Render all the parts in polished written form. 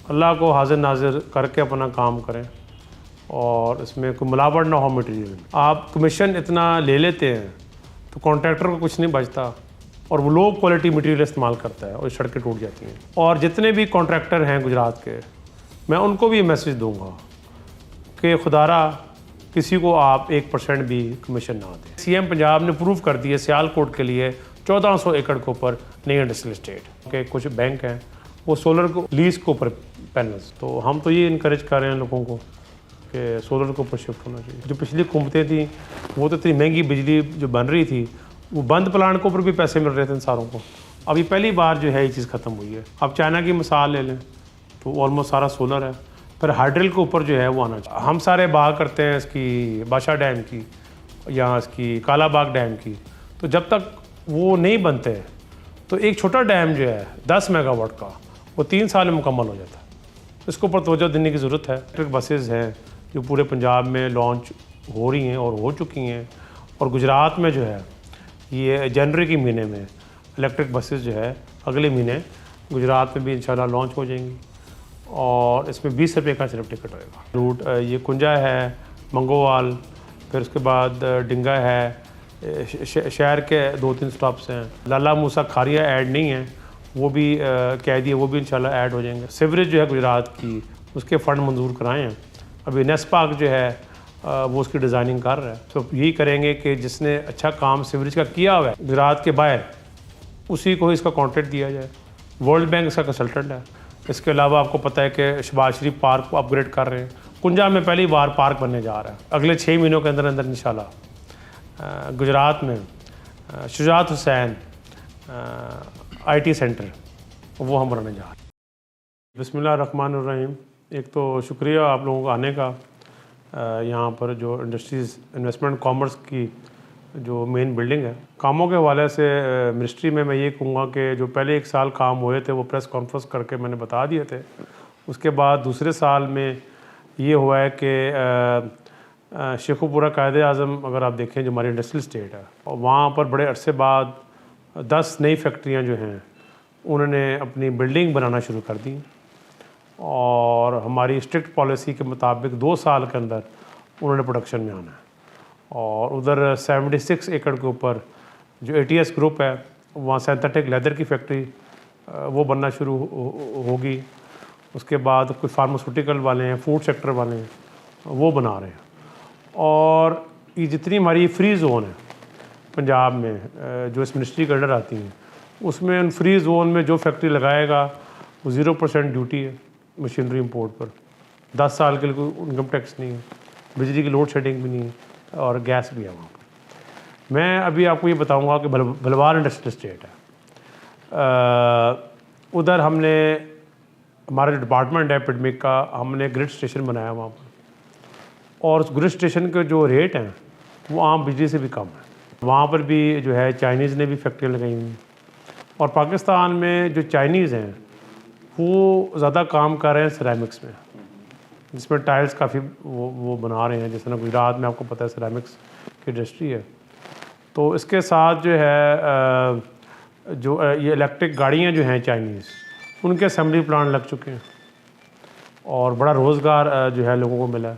अल्लाह को हाजिर नाजिर करके अपना काम करें और इसमें कोई मिलावट ना हो मटेरियल में। आप कमीशन इतना ले लेते हैं तो कॉन्ट्रैक्टर को कुछ नहीं बचता और वो लो क्वालिटी मटेरियल इस्तेमाल करता है और सड़कें टूट जाती हैं। और जितने भी कॉन्ट्रैक्टर हैं गुजरात के, मैं उनको भी मैसेज दूंगा कि खुदारा किसी को आप 1% भी कमीशन ना दें। सीएम पंजाब ने प्रूव कर दिया सियालकोट के लिए 1400 एकड़ के ऊपर नई इंडस्ट्रियल एस्टेट के कुछ बैंक हैं वो सोलर को लीज के ऊपर पैनल्स, तो हम तो ये इनकरेज कर रहे हैं लोगों को कि सोलर के ऊपर शिफ्ट होना चाहिए। जो पिछली हुकूमतें थी वो तो इतनी महंगी बिजली जो बन रही थी वो बंद प्लांट के ऊपर भी पैसे मिल रहे थे इन सारों को। अभी पहली बार जो है ये चीज़ ख़त्म हुई है। अब चाइना की मिसाल ले लें तो ऑलमोस्ट सारा सोलर है, फिर हाइड्रिल के ऊपर जो है वो आना चाहिए। हम सारे बाग करते हैं इसकी बादशाह डैम की या इसकी कालाबाग डैम की, तो जब तक वो नहीं बनते तो एक छोटा डैम जो है 10 मेगावाट का वो 3 साल में मुकम्मल हो जाता है। इसके ऊपर तवज्जो देने की ज़रूरत है। इलेक्ट्रिक बसेज़ हैं जो पूरे पंजाब में लॉन्च हो रही हैं और हो चुकी हैं, और गुजरात में जो है ये जनवरी के महीने में इलेक्ट्रिक बसेस जो है अगले महीने गुजरात में भी इंशाल्लाह लॉन्च हो जाएंगी और इसमें 20 रुपये का सिर्फ टिकट होएगा। रूट ये कुंजा है, मंगोवाल, फिर उसके बाद डिंगा है, शहर के 2-3 स्टॉप्स हैं। लाला मूसा खारिया ऐड नहीं है, वो भी कह दिए, वो भी इंशाल्लाह ऐड हो जाएंगे। सिवरेज जो है गुजरात की उसके फ़ंड मंजूर कराए हैं। अभी नेस्पाक जो है वो उसकी डिज़ाइनिंग कर रहा है। तो यही करेंगे कि जिसने अच्छा काम सिवरेज का किया हुआ है गुजरात के बाहर, उसी को इसका कॉन्ट्रैक्ट दिया जाए। वर्ल्ड बैंक इसका कंसल्टेंट है। इसके अलावा आपको पता है कि शहबाज शरीफ पार्क को अपग्रेड कर रहे हैं। कुंजा में पहली बार पार्क बनने जा रहा है। अगले 6 महीनों के अंदर अंदर इंशाल्लाह गुजरात में शुजात हुसैन IT सेंटर वो हम बनाने जा रहे हैं। बिस्मिल्लाहिर्रहमानिर्रहीम। एक तो शुक्रिया आप लोगों का आने का। यहाँ पर जो इंडस्ट्रीज़ इन्वेस्टमेंट कॉमर्स की जो मेन बिल्डिंग है, कामों के हवाले से मिनिस्ट्री में मैं ये कहूँगा कि जो पहले 1 साल काम हुए थे वो प्रेस कॉन्फ्रेंस करके मैंने बता दिए थे। उसके बाद दूसरे साल में ये हुआ है कि शेखुपुरा कायदे आज़म अगर आप देखें जो हमारी इंडस्ट्रियल स्टेट है, और वहाँ पर बड़े अरसे बाद 10 नई फैक्ट्रियाँ जो हैं उन्होंने अपनी बिल्डिंग बनाना शुरू कर दी और हमारी स्ट्रिक्ट पॉलिसी के मुताबिक 2 साल के अंदर उन्होंने प्रोडक्शन में आना है। और उधर 76 एकड़ के ऊपर जो ATS ग्रुप है वहाँ सिंथेटिक लेदर की फैक्ट्री वो बनना शुरू होगी। उसके बाद कोई फार्मास्यूटिकल वाले हैं, फूड सेक्टर वाले हैं, वो बना रहे हैं। और ये जितनी हमारी फ्री जोन है पंजाब में जो इस मिनिस्ट्री के अंडर आती हैं, उसमें उन फ्री जोन में जो फैक्ट्री लगाएगा वो 0% ड्यूटी है मशीनरी इंपोर्ट पर। 10 साल के लिए कोई इनकम टैक्स नहीं है, बिजली की लोड शेडिंग भी नहीं है और गैस भी है वहाँ पर। मैं अभी आपको ये बताऊँगा कि भलवाल इंडस्ट्रियल स्टेट है, उधर हमने हमारा जो डिपार्टमेंट है पिडमिक का, हमने ग्रिड स्टेशन बनाया वहाँ पर, और उस ग्रिड स्टेशन के जो रेट हैं वो आम बिजली से भी कम है। वहाँ पर भी जो है चाइनीज़ ने भी फैक्ट्रियाँ लगाई हुई हैं, और पाकिस्तान में जो चाइनीज़ हैं वो ज़्यादा काम कर रहे हैं सिरेमिक्स में, जिसमें टाइल्स काफ़ी वो बना रहे हैं। जैसे ना गुजरात में आपको पता है सिरेमिक्स की इंडस्ट्री है। तो इसके साथ जो है जो ये इलेक्ट्रिक गाड़ियाँ जो हैं चाइनीज़, उनके असेंबली प्लांट लग चुके हैं और बड़ा रोज़गार जो है लोगों को मिला है।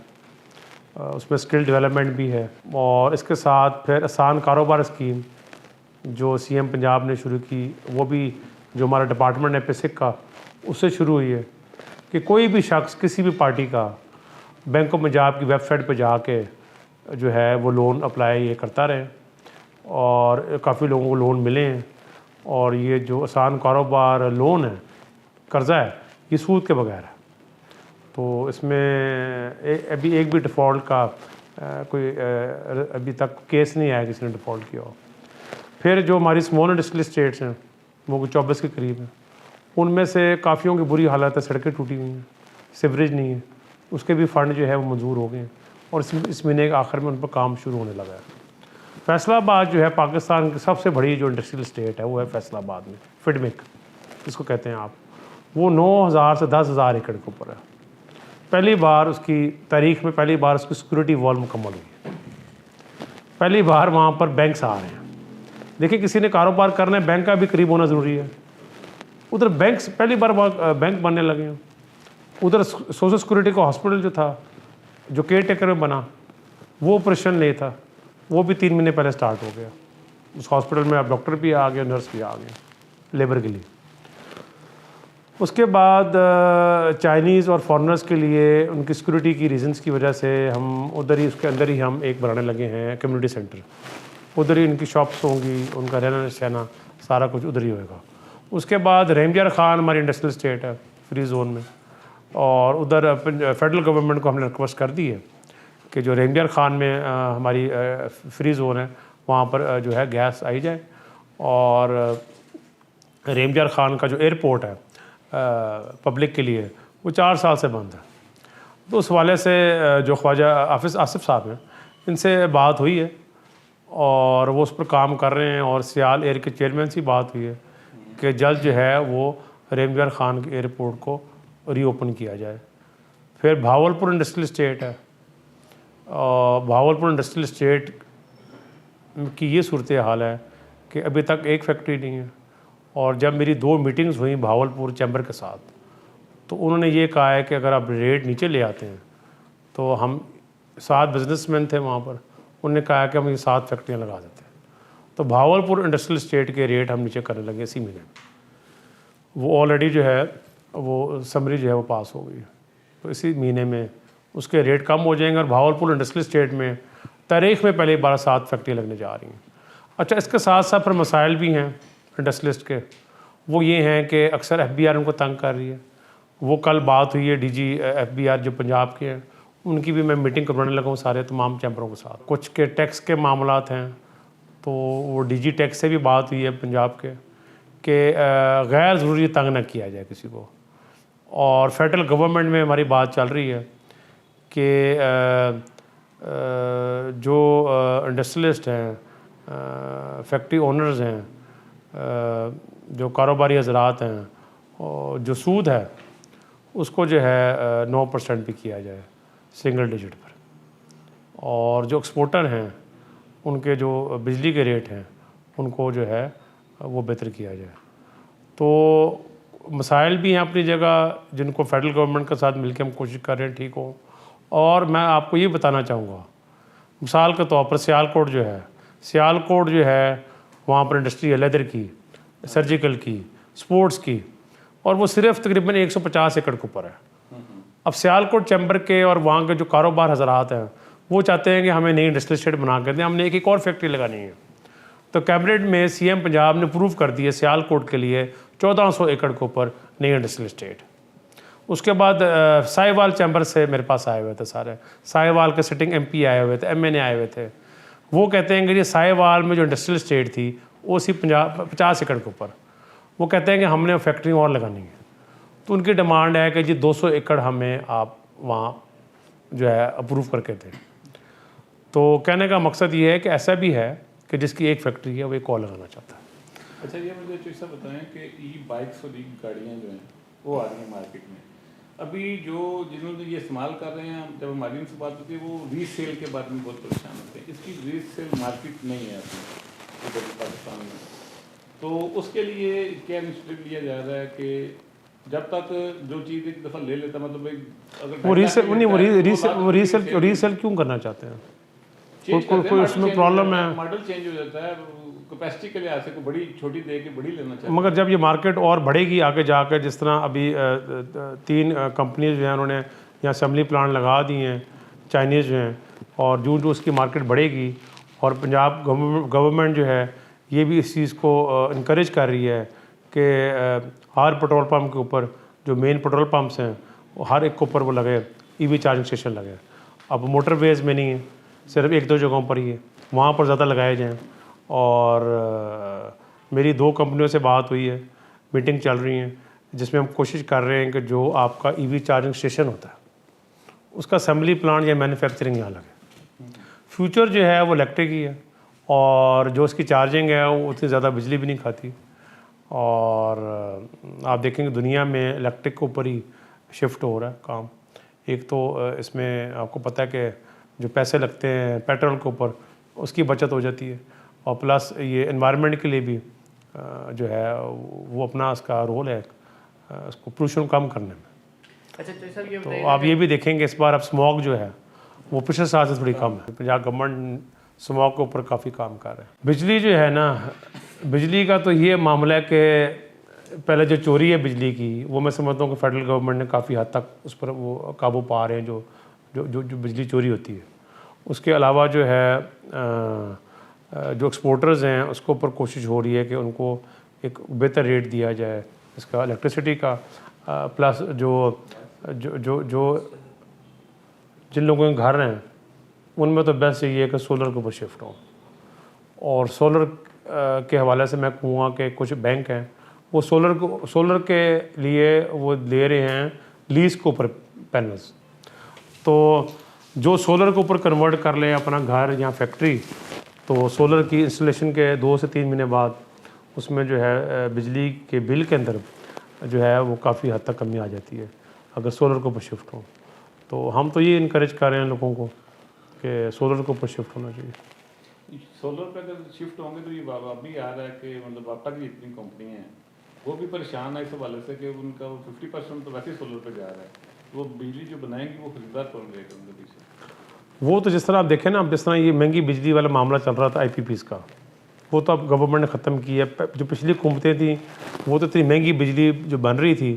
उसमें स्किल डेवलपमेंट भी है। और इसके साथ फिर आसान कारोबार स्कीम जो CM पंजाब ने शुरू की, वो भी जो हमारा डिपार्टमेंट है पेसिक का, उससे शुरू हुई है कि कोई भी शख्स किसी भी पार्टी का बैंक ऑफ पंजाब की वेबसाइट पर जाके जो है वो लोन अप्लाई ये करता रहे, और काफ़ी लोगों को लोन मिले हैं। और ये जो आसान कारोबार लोन है, कर्ज़ा है, ये सूद के बगैर है। तो इसमें अभी एक भी डिफ़ॉल्ट का कोई अभी तक केस नहीं आया किसी ने डिफ़ॉल्ट किया हो। फिर जो हमारी स्मॉल इंडस्ट्रियल स्टेट्स हैं वो 24 के करीब हैं, उनमें से काफ़ियों की बुरी हालत है, सड़कें टूटी हुई हैं, सीवरेज नहीं है, उसके भी फ़ंड जो है वो मंजूर हो गए हैं और इस महीने के आखिर में उन पर काम शुरू होने लगा है। फैसलाबाद जो है पाकिस्तान की सबसे बड़ी जो इंडस्ट्रियल स्टेट है वो है फैसलाबाद में, फिडमिक जिसको कहते हैं आप, वो 9,000 से 10,000 एकड़ के ऊपर है। पहली बार उसकी तारीख में पहली बार उसकी सिक्योरिटी वॉल मुकम्मल हुई है। पहली बार वहाँ पर बैंक्स आ रहे हैं। देखिए किसी ने कारोबार करना है, बैंक का भी करीब होना ज़रूरी है। उधर बैंक्स पहली बार बैंक बनने लगे हैं। उधर सोशल सिक्योरिटी का हॉस्पिटल जो था, जो केयर टेकर में बना, वो ऑपरेशन नहीं था, वो भी 3 महीने पहले स्टार्ट हो गया। उस हॉस्पिटल में अब डॉक्टर भी आ गए, नर्स भी आ गए लेबर के लिए। उसके बाद चाइनीज़ और फॉरेनर्स के लिए उनकी सिक्योरिटी की रीजंस की वजह से हम उधर ही, उसके अंदर ही हम एक बनाने लगे हैं कम्युनिटी सेंटर। उधर ही इनकी शॉप्स होंगी, उनका रहना सहना सारा कुछ उधर ही होएगा। उसके बाद रेमजार खान हमारी इंडस्ट्रियल स्टेट है फ्री जोन में, और उधर फेडरल गवर्नमेंट को हमने रिक्वेस्ट कर दी है कि जो रेमजार खान में हमारी फ्री जोन है वहाँ पर जो है गैस आई जाए। और रेमजार खान का जो एयरपोर्ट है पब्लिक के लिए, वो 4 साल से बंद है। तो उस हवाले से जो ख्वाजा आसिफ साहब हैं, इनसे बात हुई है और वो उस पर काम कर रहे हैं। और सियाल एयर के चेयरमैन से बात हुई है कि जल्द जो है वो रेमजार खान के एयरपोर्ट को रीओपन किया जाए। फिर भावलपुर इंडस्ट्रियल स्टेट है, और भावलपुर इंडस्ट्रियल स्टेट की ये सूरत हाल है कि अभी तक एक फैक्ट्री नहीं है। और जब मेरी 2 मीटिंग्स हुई भावलपुर चैम्बर के साथ, तो उन्होंने ये कहा है कि अगर आप रेट नीचे ले आते हैं, तो हम 7 बिजनेसमैन थे वहाँ पर, उन्होंने कहा है कि हम ये 7 फैक्ट्रियाँ लगा देते हैं। तो भावलपुर इंडस्ट्रियल स्टेट के रेट हम नीचे करने लगे इसी महीने में। वो ऑलरेडी जो है वो समरी जो है वो पास हो गई, तो इसी महीने में उसके रेट कम हो जाएंगे। और भावलपुर इंडस्ट्रियल स्टेट में तारीख में पहले बार 7 फैक्ट्रियाँ लगने जा रही हैं। अच्छा, इसके साथ साथ फिर मसाइल भी हैं इंडस्ट्रियलिस्ट के। वो ये हैं कि अक्सर FBI उनको तंग कर रही है। वो कल बात हुई है DG FBI जो पंजाब के हैं, उनकी भी मैं मीटिंग करवाने लगा हूँ सारे तमाम चैम्बरों के साथ। कुछ के टैक्स के मामलात हैं, तो वो DG टैक्स से भी बात हुई है पंजाब के कि गैर ज़रूरी तंग ना किया जाए किसी को। और फेडरल गवर्नमेंट में हमारी बात चल रही है कि जो इंडस्ट्रियलिस्ट हैं, फैक्ट्री ओनर्स हैं, जो कारोबारी हजरात हैं, और जो सूद है उसको जो है 9% भी किया जाए सिंगल डिजिट पर। और जो एक्सपोर्टर हैं उनके जो बिजली के रेट हैं उनको जो है वो बेहतर किया जाए। तो मसाइल भी हैं अपनी जगह, जिनको फेडरल गवर्नमेंट के साथ मिलकर हम कोशिश कर रहे हैं ठीक हो। और मैं आपको ये बताना चाहूँगा, मिसाल के तौर पर सियालकोट जो है वहाँ पर इंडस्ट्री है लेदर की, सर्जिकल की, स्पोर्ट्स की, और वो सिर्फ तकरीबन 150 एकड़ के ऊपर है। अब सियालकोट चैम्बर के और वहाँ के जो कारोबार हजरात हैं वो चाहते हैं कि हमें नई इंडस्ट्रियल स्टेट बना कर दें, हमने एक और फैक्ट्री लगानी है। तो कैबिनेट में CM पंजाब ने प्रूव कर दिया सियालकोट के लिए 1400 एकड़ के ऊपर नई इंडस्ट्रियल स्टेट। उसके बाद साहिवाल चैम्बर से मेरे पास आए हुए थे सारे, साहिवाल के सिटिंग MP आए हुए थे, MNA आए हुए थे। वो कहते हैं कि ये साहिवाल में जो इंडस्ट्रियल स्टेट थी वो सिर्फ 50 एकड़ के ऊपर, वो कहते हैं कि हमने फैक्ट्री और लगानी है। तो उनकी डिमांड है कि जी 200 एकड़ हमें आप वहाँ जो है अप्रूव करके दें। तो कहने का मकसद ये है कि ऐसा भी है कि जिसकी एक फैक्ट्री है वो एक और लगाना चाहता है। अच्छा, ये मुझे चीज़ बताएं कि बाइक्स और गाड़ियाँ जो हैं वो आ रही हैं मार्केट में, अभी जो जिन्होंने ये इस्तेमाल कर रहे हैं, जब हमारी उनसे बात होती है वो रीसेल के बारे में बहुत परेशान होते हैं। इसकी रीसेल मार्केट नहीं है अपनी इधर पाकिस्तान में, तो उसके लिए क्या इनिशिएटिव लिया जा रहा है कि जब तक जो चीज़ एक दफ़ा ले लेता, मतलब अगर वो रीसेल क्यों करना चाहते हैं? कोई उसमें प्रॉब्लम है? मॉडल चेंज हो जाता है, कैपेसिटी के लिहाज से को बड़ी छोटी दे के बड़ी लेना चाहिए। मगर जब ये मार्केट और बढ़ेगी आगे जाकर, जिस तरह अभी 3 कंपनीज जो हैं उन्होंने यहाँ असेंबली प्लांट लगा दिए हैं चाइनीज़ जो हैं, और जो उसकी मार्केट बढ़ेगी, और पंजाब गवर्नमेंट जो है ये भी इस चीज़ को इनक्रेज कर रही है कि हर पेट्रोल पम्प के ऊपर, जो मेन पेट्रोल पम्प्स हैं हर एक के ऊपर वो लगे EV चार्जिंग स्टेशन लगे। अब मोटरवेज़ में नहीं है, सिर्फ 1-2 जगहों पर ही है, वहाँ पर ज़्यादा लगाए जाएँ। और मेरी 2 कंपनियों से बात हुई है, मीटिंग चल रही हैं, जिसमें हम कोशिश कर रहे हैं कि जो आपका EV चार्जिंग स्टेशन होता है उसका असेंबली प्लांट या मैन्युफैक्चरिंग यहाँ लगे। फ्यूचर जो है वो इलेक्ट्रिक ही है, और जो उसकी चार्जिंग है वो उतनी ज़्यादा बिजली भी नहीं खाती। और आप देखेंगे दुनिया में इलेक्ट्रिक के ऊपर ही शिफ्ट हो रहा है काम। एक तो इसमें आपको पता है कि जो पैसे लगते हैं पेट्रोल के ऊपर उसकी बचत हो जाती है, और प्लस ये एनवायरनमेंट के लिए भी जो है वो अपना इसका रोल है उसको पोल्यूशन कम करने में। अच्छा तो सर ये तो बताइएगा आप ये भी देखेंगे इस बार अब स्मॉग जो है वो पिछले साल से थोड़ी कम है। पंजाब गवर्नमेंट स्मॉग के ऊपर काफ़ी काम कर रहे हैं। बिजली जो है ना, बिजली का तो ये मामला है कि पहले जो चोरी है बिजली की, वो मैं समझता हूँ कि फेडरल गवर्नमेंट ने काफ़ी हद तक उस पर वो काबू पा रहे हैं, जो जो जो जो बिजली चोरी होती है। उसके अलावा जो है जो एक्सपोर्टर्स हैं उसके ऊपर कोशिश हो रही है कि उनको एक बेहतर रेट दिया जाए इसका इलेक्ट्रिसिटी का। प्लस जो जो जो जो जिन लोगों के घर हैं उनमें तो बेस्ट ये है कि सोलर के ऊपर शिफ्ट हो। और सोलर के हवाले से मैं कहूँगा कि कुछ बैंक हैं वो सोलर के लिए वो दे रहे हैं लीज के ऊपर पैनल्स। तो जो सोलर के ऊपर कन्वर्ट कर ले अपना घर या फैक्ट्री, तो सोलर की इंस्टॉलेशन के 2 से 3 महीने बाद उसमें जो है बिजली के बिल के अंदर जो है वो काफ़ी हद तक कमी आ जाती है अगर सोलर के ऊपर शिफ्ट हो। तो हम तो ये इनकरेज कर रहे हैं लोगों को कि सोलर के ऊपर शिफ्ट होना चाहिए। सोलर पे अगर शिफ्ट होंगे तो ये अभी आ रहा है कि मतलब बापा की जितनी कंपनी है वो भी परेशान है इस हवाले से कि उनका 50% तो वैसे ही सोलर पे जा रहा है। वो बिजली जो बनाएंगी वो खरीदार कौन रहेगा उनके पीछे? वो तो जिस तरह आप देखें ना, अब जिस तरह ये महंगी बिजली वाला मामला चल रहा था IPPs का, वो तो अब गवर्नमेंट ने ख़त्म किया। जो पिछली हुकूमतें थी वो तो इतनी महंगी बिजली जो बन रही थी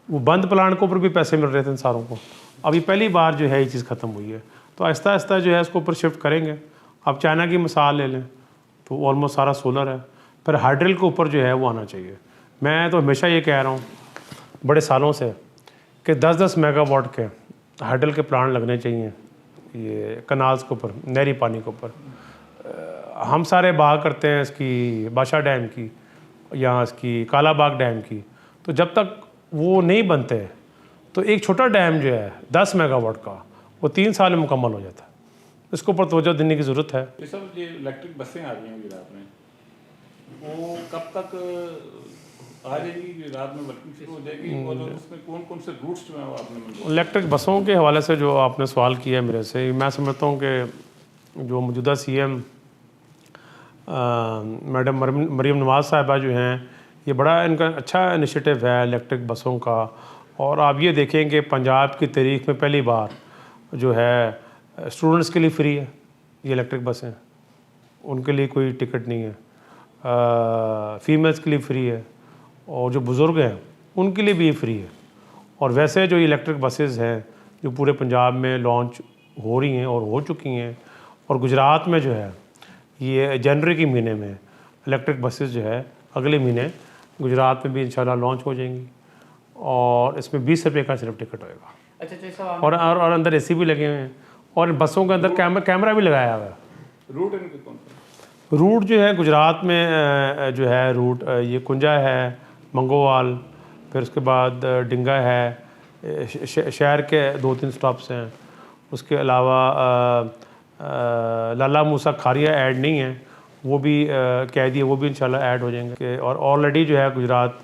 वो बंद प्लांट के ऊपर भी पैसे मिल रहे थे इन सारों को। अभी पहली बार जो है ये चीज़ ख़त्म हुई है, तो आहिस्ता आहिस्ता जो है इसको ऊपर शिफ्ट करेंगे। अब चाइना की मिसाल ले लें तो ऑलमोस्ट सारा सोलर है, पर हाइड्रल के ऊपर जो है वो आना चाहिए। मैं तो हमेशा ये कह रहा हूँ बड़े सालों से कि 10-10 मेगावाट के हाइड्रल के प्लांट लगने चाहिए ये कनाल्स के ऊपर, नहरी पानी के ऊपर। हम सारे बात करते हैं इसकी बादशाह डैम की या इसकी कालाबाग डैम की, तो जब तक वो नहीं बनते तो एक छोटा डैम जो है 10 मेगावाट का वो 3 साल में मुकम्मल हो जाता है। इसके ऊपर तवज्जो देने की ज़रूरत है। ये सब ये इलेक्ट्रिक बसें आ रही हैं गुजरात में, वो कब तक आ जाएगी? गुजरात में वर्किंग शुरू हो जाएगी? और उसमें कौन कौन से रूट्स जो हैं वो आपने इलेक्ट्रिक बसों के हवाले से जो आपने सवाल किया है मेरे से, मैं समझता हूँ कि जो मौजूदा CM मैडम मरीम नवाज़ साहिबा जो हैं, ये बड़ा इनका अच्छा इनिशिएटिव है इलेक्ट्रिक बसों का। और आप ये देखें कि पंजाब की तारीख में पहली बार जो है स्टूडेंट्स के लिए फ्री है ये इलेक्ट्रिक बसें, उनके लिए कोई टिकट नहीं है। फीमेल्स के लिए फ्री है और जो बुज़ुर्ग हैं उनके लिए भी ये फ्री है। और वैसे जो इलेक्ट्रिक बसेस हैं जो पूरे पंजाब में लॉन्च हो रही हैं और हो चुकी हैं, और गुजरात में जो है ये जनवरी के महीने में इलेक्ट्रिक बसेस जो है अगले महीने गुजरात में भी इंशाल्लाह लॉन्च हो जाएंगी। और इसमें 20 रुपये का सिर्फ टिकट होएगा। अच्छा तो सब और अंदर AC भी लगे हुए हैं और बसों के अंदर कैमरा भी लगाया हुआ है। रूट इनके कौन सा? रूट जो है गुजरात में जो है रूट ये कुंजा है, मंगोवाल, फिर उसके बाद डिंगा है, शहर के 2-3 स्टॉप्स हैं। उसके अलावा लाला मूसा खारिया ऐड नहीं है, वो भी कह दिए, वो भी इंशाल्लाह ऐड हो जाएंगे। और ऑलरेडी जो है गुजरात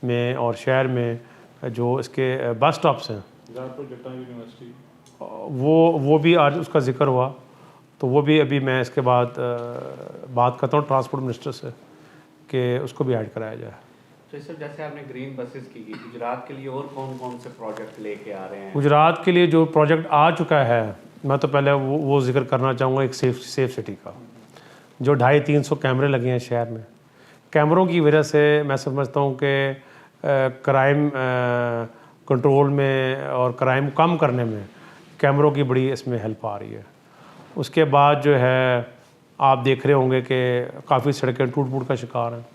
में और शहर में जो इसके बस स्टॉप्स हैं यूनिवर्सिटी वो भी आज उसका जिक्र हुआ, तो वो भी अभी मैं इसके बाद बात करता हूँ ट्रांसपोर्ट मिनिस्टर से कि उसको भी ऐड कराया जाए। तो सर जैसे आपने ग्रीन बसेस की गुजरात के लिए और कौन कौन से प्रोजेक्ट लेके आ रहे हैं? गुजरात के लिए जो प्रोजेक्ट आ चुका है, मैं तो पहले वो जिक्र करना चाहूँगा एक सेफ सिटी का। जो 250-300 कैमरे लगे हैं शहर में, कैमरों की वजह से मैं समझता हूँ कि क्राइम कंट्रोल में और क्राइम कम करने में कैमरों की बड़ी इसमें हेल्प आ रही है। उसके बाद जो है आप देख रहे होंगे कि काफ़ी सड़कें टूट-फूट का शिकार हैं।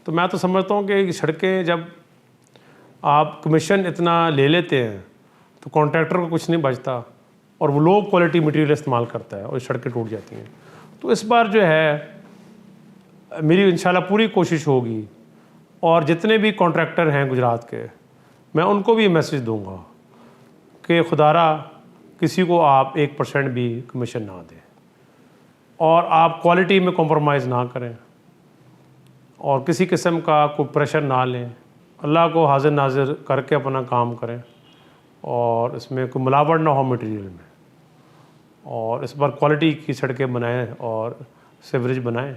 तो मैं तो समझता हूँ कि सड़कें जब आप कमीशन इतना ले लेते हैं तो कॉन्ट्रैक्टर को कुछ नहीं बचता और वो लो क्वालिटी मटेरियल इस्तेमाल करता है और सड़कें टूट जाती हैं। तो इस बार जो है मेरी इंशाल्लाह पूरी कोशिश होगी और जितने भी कॉन्ट्रैक्टर हैं गुजरात के, मैं उनको भी मैसेज दूंगा कि खुदारा किसी को आप 1% भी कमीशन ना दें और आप क्वालिटी में कॉम्प्रोमाइज़ ना करें और किसी किस्म का कोई प्रेशर ना लें। अल्लाह को हाजिर नाजिर करके अपना काम करें और इसमें कोई मिलावट ना हो मटेरियल में, और इस बार क्वालिटी की सड़कें बनाएं और सीवरेज बनाएं।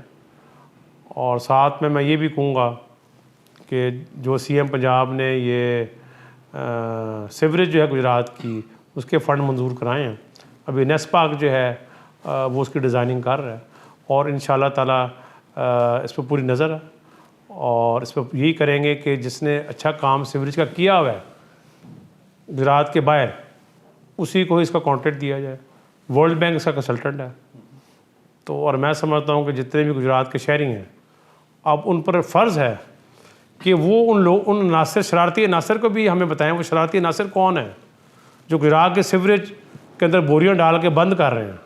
और साथ में मैं ये भी कहूँगा कि जो CM पंजाब ने ये सीवरेज जो है गुजरात की, उसके फ़ंड मंजूर कराए हैं। अभी नेस्पाक जो है वो उसकी डिज़ाइनिंग कर रहा है और इंशाल्लाह ताला इस पर पूरी नज़र है और इस पर यही करेंगे कि जिसने अच्छा काम सीवरेज का किया हुआ है गुजरात के बाहर, उसी को इसका कॉन्ट्रैक्ट दिया जाए। वर्ल्ड बैंक इसका कंसल्टेंट है। तो और मैं समझता हूँ कि जितने भी गुजरात के शहरी हैं, अब उन पर फ़र्ज़ है कि वो उन नासिर, शरारती अनासर को भी हमें बताएं वो शरारती अनासर कौन है जो गुजरात के सीवरेज के अंदर बोरियां डाल के बंद कर रहे हैं।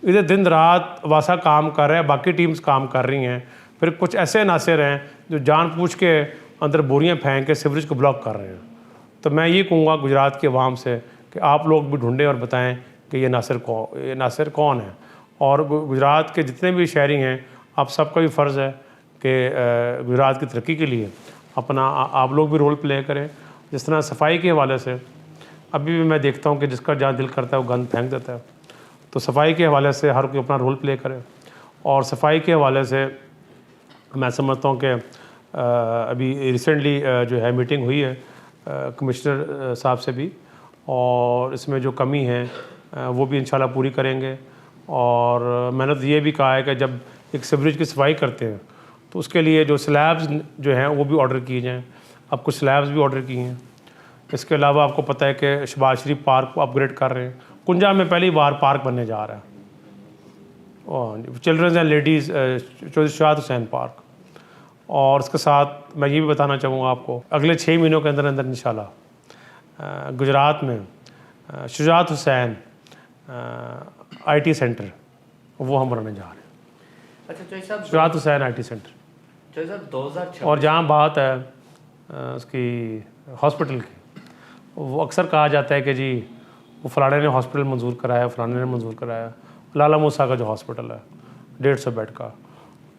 इधर दिन रात वासा काम कर रहा है, बाकी टीम्स काम कर रही हैं, फिर कुछ ऐसे अनासर हैं जो जानबूझ के अंदर बोरियां फेंक के सीवरेज को ब्लॉक कर रहे हैं। तो मैं ये कहूँगा गुजरात के अवाम से कि आप लोग भी ढूंढें और बताएं कि ये नासिर कौन है। और गुजरात के जितने भी शहरी हैं, आप सबका भी फ़र्ज़ है कि गुजरात की तरक्की के लिए अपना आप लोग भी रोल प्ले करें। जिस तरह सफाई के हवाले से अभी भी मैं देखता हूँ कि जिसका जहाँ दिल करता है वो गंद फेंक देता है, तो सफाई के हवाले से हर कोई अपना रोल प्ले करे। और सफाई के हवाले से मैं समझता हूँ कि अभी रिसेंटली जो है मीटिंग हुई है कमिश्नर साहब से भी, और इसमें जो कमी है वो भी इंशाल्लाह पूरी करेंगे। और मैंने तो ये भी कहा है कि जब एक सीवरेज की सफाई करते हैं तो उसके लिए जो स्लैब्स जो हैं वो भी ऑर्डर किए जाएँ। अब कुछ स्लैब्स भी ऑर्डर किए हैं। इसके अलावा आपको पता है कि शहबाज शरीफ पार्क को अपग्रेड कर रहे हैं। कुंजा में पहली बार पार्क बनने जा रहा है, और चिल्ड्रंस एंड लेडीज़ चौधरी शाद हुसैन पार्क। और इसके साथ मैं ये भी बताना चाहूँगा आपको, अगले 6 महीनों के अंदर अंदर इंशाल्लाह गुजरात में शुजात हुसैन IT सेंटर वो हम बनाने जा रहे हैं। अच्छा चौधरी साहब, शुजात हुसैन IT सेंटर। चौधरी साहब 2026 और जहाँ बात है उसकी हॉस्पिटल की, वो अक्सर कहा जाता है कि जी वो फ़लाने ने हॉस्पिटल मंजूर कराया, फ़लाने ने मंजूर कराया। लाला मूसा का जो हॉस्पिटल है 150 बेड का,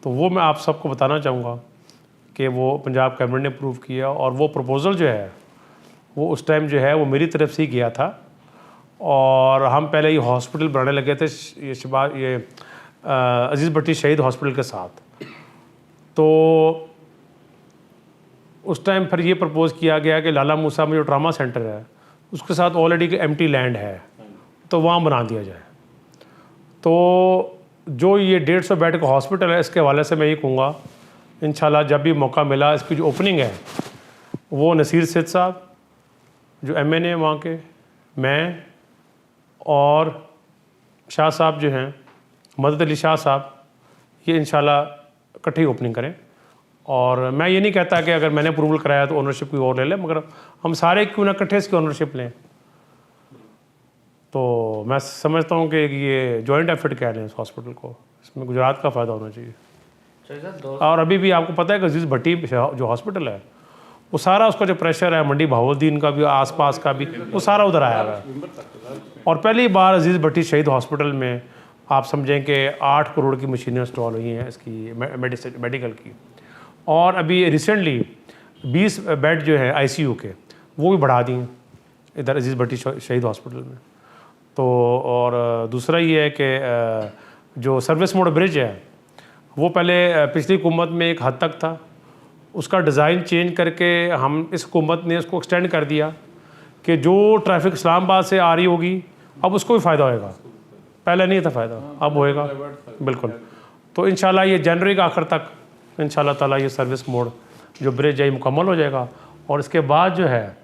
तो वो मैं आप सबको बताना चाहूँगा कि वो पंजाब कैबिनेट ने अप्रूव किया। और वो प्रपोज़ल जो है वो उस टाइम जो है वो मेरी तरफ से ही गया था। और हम पहले ये हॉस्पिटल बनाने लगे थे ये अजीज़ भट्टी शहीद हॉस्पिटल के साथ। तो उस टाइम फिर ये प्रपोज़ किया गया कि लाला मूसा में जो ट्रामा सेंटर है उसके साथ ऑलरेडी एम्प्टी लैंड है, तो वहाँ बना दिया जाए। तो जो ये 150 बेड का हॉस्पिटल है, इसके हवाले से मैं ये कहूँगा इंशाल्लाह जब भी मौका मिला, इसकी जो ओपनिंग है वो नसीर सिद्ध साहब जो MNA वहाँ के, मैं और शाह साहब जो हैं मदद अली शाह साहब, ये इंशाल्लाह इकट्ठी ओपनिंग करें। और मैं ये नहीं कहता कि अगर मैंने अप्रूवल कराया तो ओनरशिप कोई और ले ले, मगर हम सारे क्यों ना इकट्ठे इसकी ओनरशिप लें। तो मैं समझता हूँ कि ये जॉइंट एफर्ट कह लें इस हॉस्पिटल को, इसमें गुजरात का फ़ायदा होना चाहिए। और अभी भी आपको पता है कि अजीज़ भट्टी जो हॉस्पिटल है वो सारा उसका जो प्रेशर है मंडी बहाउद्दीन का भी, आसपास का भी, वो सारा उधर आया हुआ है। और पहली बार अजीज़ भट्टी शहीद हॉस्पिटल में आप समझें कि 8 करोड़ की मशीनें इंस्टॉल हुई हैं इसकी मेडिकल की। और अभी रिसेंटली 20 बेड जो है ICU के वो भी बढ़ा दिए इधर अजीज़ भट्टी शहीद हॉस्पिटल में। तो और दूसरा ये है कि जो सर्विस मोड ब्रिज है वो पहले पिछली हुकूमत में एक हद तक था, उसका डिज़ाइन चेंज करके हम इस हुकूमत ने उसको एक्सटेंड कर दिया कि जो ट्रैफिक इस्लामाबाद से आ रही होगी अब उसको भी फ़ायदा होएगा। पहले नहीं था फ़ायदा, अब होएगा बिल्कुल। तो इंशाल्लाह ये जनवरी के आखिर तक इंशाल्लाह ताला ये सर्विस मोड जो ब्रिज है मुकम्मल हो जाएगा। और इसके बाद जो है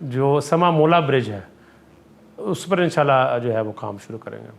जो समा मोला ब्रिज है उस पर इंशाल्लाह जो है वो काम शुरू करेंगे।